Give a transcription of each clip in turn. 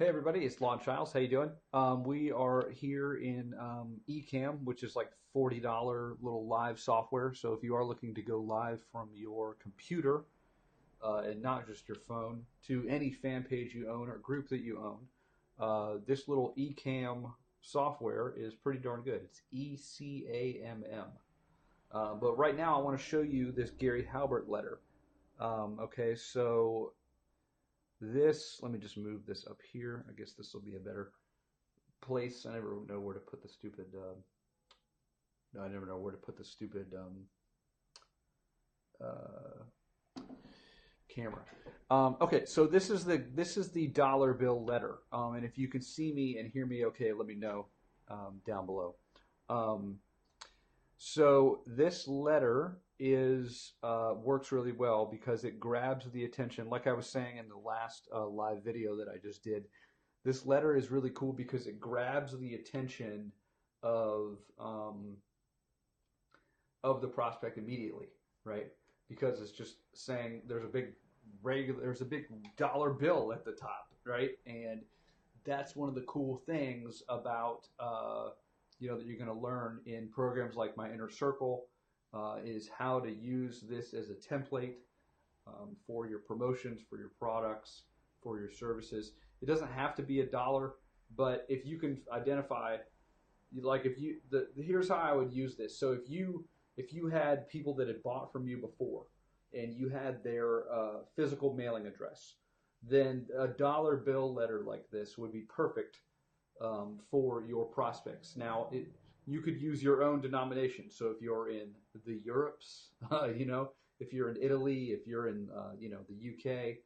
Hey everybody, it's Lon Childs. How you doing? We are here in Ecamm, which is like $40 little live software. So if you are looking to go live from your computer and not just your phone to any fan page you own or group that you own, this little Ecamm software is pretty darn good. It's ECAMM. But right now I want to show you this Gary Halbert letter. Okay, so let me just move this up here. I guess this will be a better place. I never know where to put the stupid, no, I never know where to put the stupid uh, camera. Okay, so this is the dollar bill letter. And if you can see me and hear me okay, let me know down below. So this letter is works really well because it grabs the attention. Like I was saying in the last live video that I just did, this letter is really cool because it grabs the attention of the prospect immediately, right? Because it's just saying there's a big dollar bill at the top, right? And that's one of the cool things about that you're going to learn in programs like My Inner Circle is how to use this as a template for your promotions, for your products, for your services. It doesn't have to be a dollar, but if you can identify, here's how I would use this. So if you had people that had bought from you before, and you had their physical mailing address, then a dollar bill letter like this would be perfect for your prospects. Now, you could use your own denomination. So if you're in the Europes, if you're in Italy, if you're in the UK,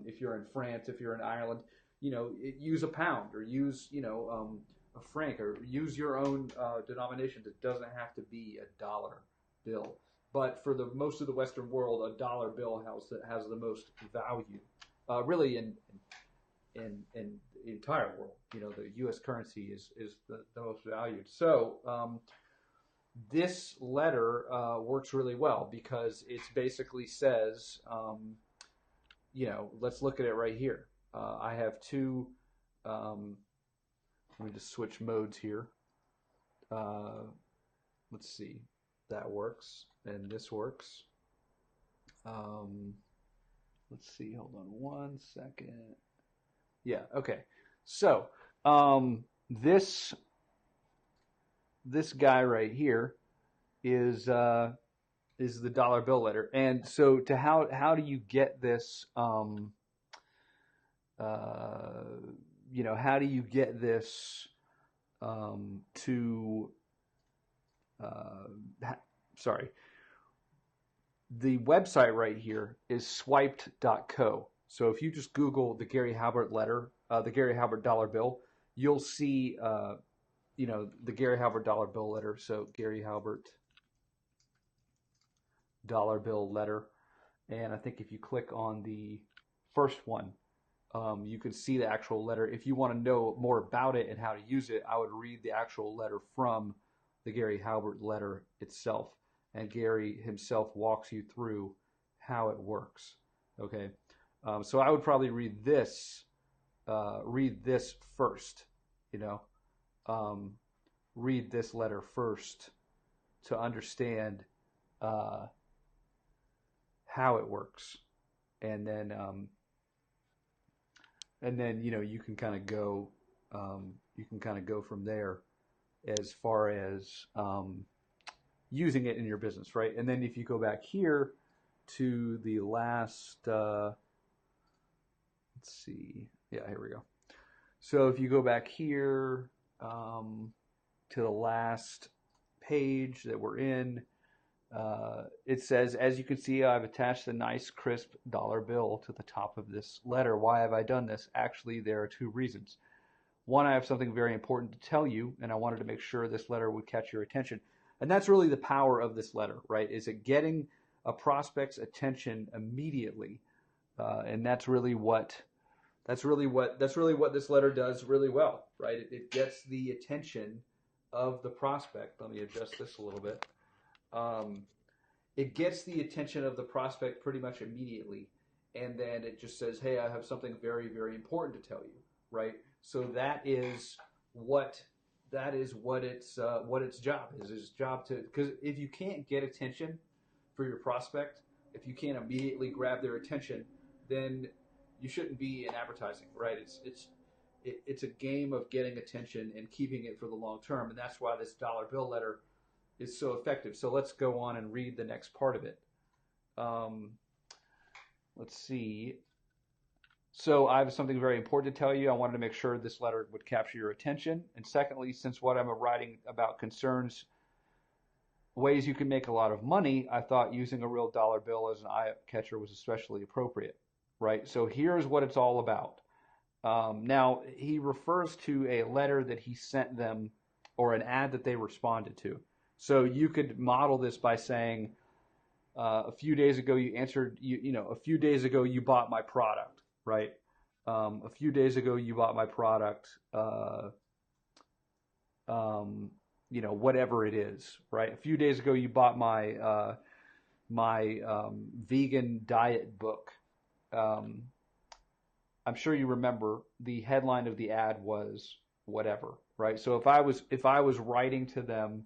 if you're in France, if you're in Ireland, use a pound or use a franc or use your own denomination. It doesn't have to be a dollar bill. But for the most of the Western world, a dollar bill has the most value, really in the entire world. The U.S. currency is the most valued. So this letter works really well because it basically says, let's look at it right here. I have two. Let me just switch modes here. Let's see. That works, and this works. Let's see. Hold on one second. Yeah. Okay. So this guy right here is the dollar bill letter, and so how do you get this? How do you get this to? Sorry. The website right here is swiped.co. So if you just Google the Gary Halbert letter, the Gary Halbert dollar bill, you'll see, the Gary Halbert dollar bill letter. So Gary Halbert dollar bill letter. And I think if you click on the first one, you can see the actual letter. If you want to know more about it and how to use it, I would read the actual letter from the Gary Halbert letter itself. And Gary himself walks you through how it works. Okay. So I would probably read this first, read this letter first to understand how it works, and then you can kind of go from there as far as using it in your business, right? And then if you go back here to the last. Let's see. Yeah, here we go. So if you go back here to the last page that we're in, it says, as you can see, I've attached a nice crisp dollar bill to the top of this letter. Why have I done this? Actually, there are two reasons. One, I have something very important to tell you, and I wanted to make sure this letter would catch your attention. And that's really the power of this letter, right? Is it getting a prospect's attention immediately? And that's really what this letter does really well, right? It gets the attention of the prospect. Let me adjust this a little bit. It gets the attention of the prospect pretty much immediately, and then it just says, "Hey, I have something very, very important to tell you." right? So that is what its job is. Its job to, because if you can't get attention for your prospect, if you can't immediately grab their attention, then you shouldn't be in advertising, right? It's a game of getting attention and keeping it for the long term, and that's why this dollar bill letter is so effective. So let's go on and read the next part of it. Um, let's see. So I have something very important to tell you. I wanted to make sure this letter would capture your attention. And secondly, since what I'm writing about concerns ways you can make a lot of money, I thought using a real dollar bill as an eye catcher was especially appropriate, right? So here's what it's all about. Now, he refers to a letter that he sent them or an ad that they responded to. So you could model this by saying, a few days ago a few days ago you bought my product, right? A few days ago you bought my product, whatever it is, right? A few days ago you bought my vegan diet book. I'm sure you remember the headline of the ad was whatever, right? So if I was writing to them,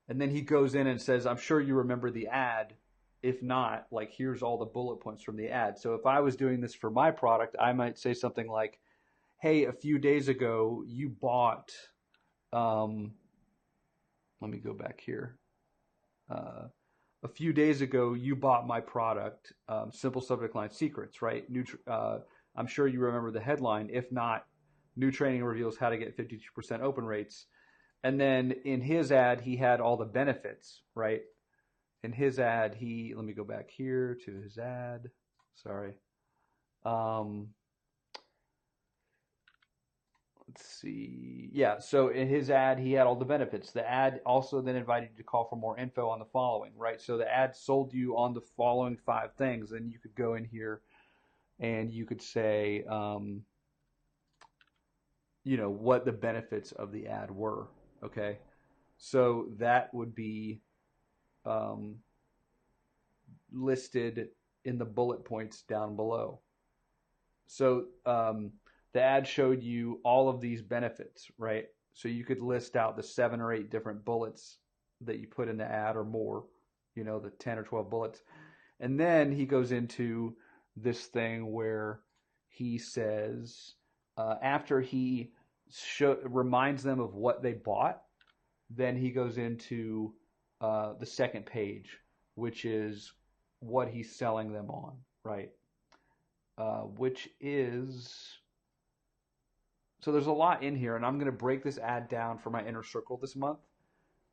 and then he goes in and says, I'm sure you remember the ad. If not, like, here's all the bullet points from the ad. So if I was doing this for my product, I might say something like, hey, a few days ago you bought, let me go back here. A few days ago you bought my product, simple subject line, secrets, right? I'm sure you remember the headline. If not, new training reveals how to get 52% open rates. And then in his ad, he had all the benefits, right? In his ad, let me go back here to his ad. Sorry. Let's see. Yeah, so in his ad, he had all the benefits. The ad also then invited you to call for more info on the following, right? So the ad sold you on the following 5 things. And you could go in here and you could say, what the benefits of the ad were, okay? So that would be listed in the bullet points down below. So the ad showed you all of these benefits, right? So you could list out the 7 or 8 different bullets that you put in the ad or more, the 10 or 12 bullets. And then he goes into this thing where he says, after he reminds them of what they bought, then he goes into the second page, which is what he's selling them on, right? Which is, so there's a lot in here, and I'm going to break this ad down for my inner circle this month,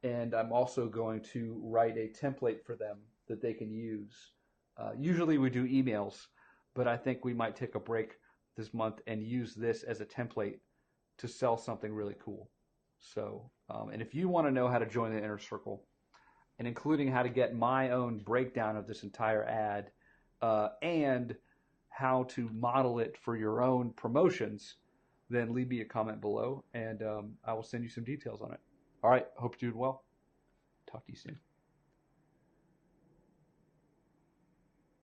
and I'm also going to write a template for them that they can use. Usually we do emails, but I think we might take a break this month and use this as a template to sell something really cool. So, and if you want to know how to join the inner circle, and including how to get my own breakdown of this entire ad, and how to model it for your own promotions, then leave me a comment below, and I will send you some details on it. All right, hope you're doing well. Talk to you soon.